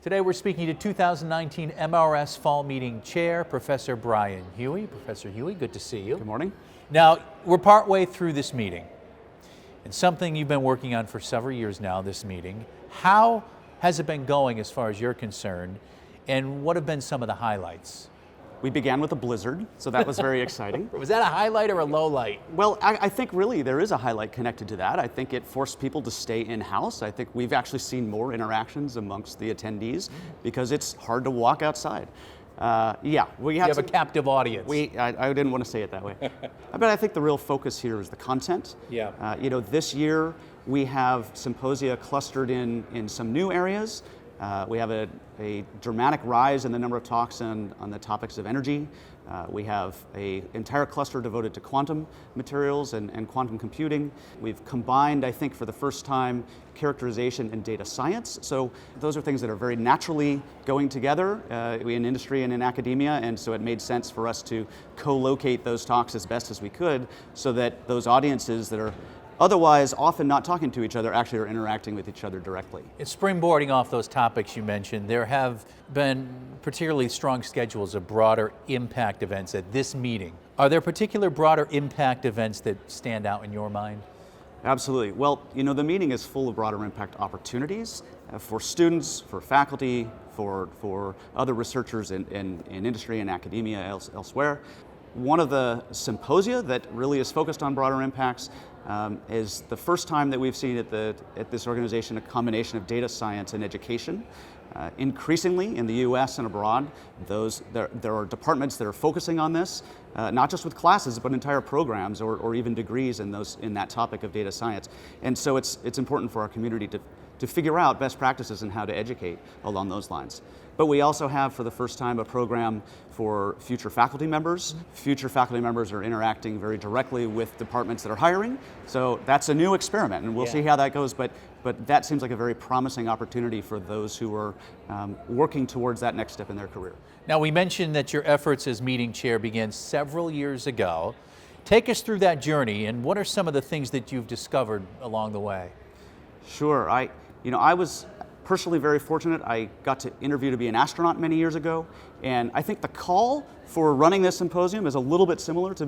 Today we're speaking to 2019 MRS Fall Meeting Chair, Professor Bryan Huey. Professor Huey, good to see you. Good morning. Now, we're partway through this meeting, and something you've been working on for several years now, this meeting. How has it been going as far as you're concerned, and what have been some of the highlights? We began with a blizzard, so that was very exciting. Was that a highlight or a low light? Well, I think really there is a highlight connected to that. I think it forced people to stay in-house. I think we've actually seen more interactions amongst the attendees because it's hard to walk outside. We had you have a captive audience. I didn't want to say it that way. But I think the real focus here is the content. Yeah. This year we have symposia clustered in some new areas. We have a dramatic rise in the number of talks on the topics of energy. We have an entire cluster devoted to quantum materials and quantum computing. We've combined, I think, for the first time, characterization and data science. So those are things that are very naturally going together in industry and in academia, and so it made sense for us to co-locate those talks as best as we could so that those audiences that are otherwise often not talking to each other actually are interacting with each other directly. It's springboarding off those topics you mentioned. There have been particularly strong schedules of broader impact events at this meeting. Are there particular broader impact events that stand out in your mind? Absolutely. Well, the meeting is full of broader impact opportunities for students, for faculty, for other researchers in industry and academia elsewhere. One of the symposia that really is focused on broader impacts is the first time that we've seen at this organization a combination of data science and education. Increasingly in the US and abroad, there are departments that are focusing on this, not just with classes, but entire programs or even degrees in that topic of data science. And so it's important for our community to figure out best practices and how to educate along those lines. But we also have, for the first time, a program for future faculty members. Future faculty members are interacting very directly with departments that are hiring. So that's a new experiment, and we'll see how that goes. But that seems like a very promising opportunity for those who are working towards that next step in their career. Now, we mentioned that your efforts as meeting chair began several years ago. Take us through that journey, and what are some of the things that you've discovered along the way? Sure. I was personally very fortunate. I got to interview to be an astronaut many years ago, and I think the call for running this symposium is a little bit similar to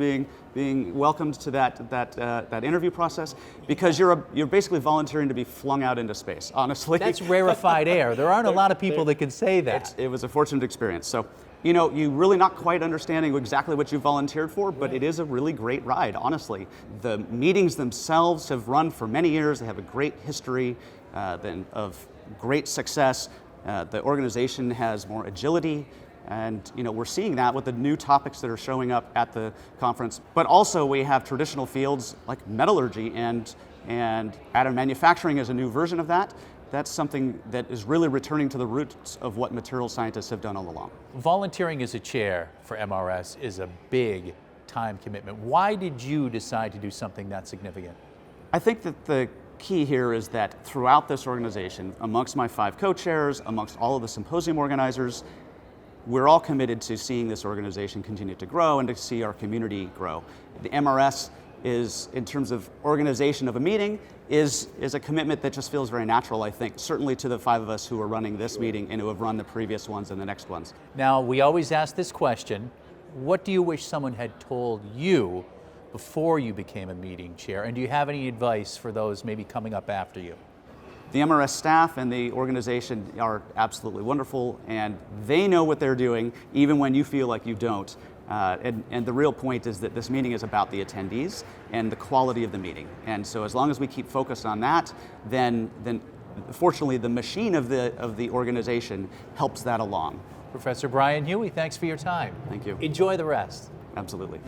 being welcomed to that interview process, because you're basically volunteering to be flung out into space, honestly. That's rarefied air. There aren't a lot of people that can say that. It was a fortunate experience. So, you really not quite understanding exactly what you volunteered for, but it is a really great ride, honestly. The meetings themselves have run for many years. They have a great history of great success. The organization has more agility, and we're seeing that with the new topics that are showing up at the conference. But also we have traditional fields like metallurgy and additive manufacturing is a new version of that. That's something that is really returning to the roots of what material scientists have done all along. Volunteering as a chair for MRS is a big time commitment. Why did you decide to do something that significant? I think that the key here is that throughout this organization, amongst my 5 co-chairs, amongst all of the symposium organizers, we're all committed to seeing this organization continue to grow and to see our community grow. The MRS is, in terms of organization of a meeting, is a commitment that just feels very natural, I think, certainly to the 5 of us who are running this meeting and who have run the previous ones and the next ones. Now, we always ask this question: what do you wish someone had told you before you became a meeting chair, and do you have any advice for those maybe coming up after you? The MRS staff and the organization are absolutely wonderful, and they know what they're doing even when you feel like you don't. And the real point is that this meeting is about the attendees and the quality of the meeting. And so as long as we keep focused on that, then fortunately the machine of the organization helps that along. Professor Bryan Huey, thanks for your time. Thank you. Enjoy the rest. Absolutely.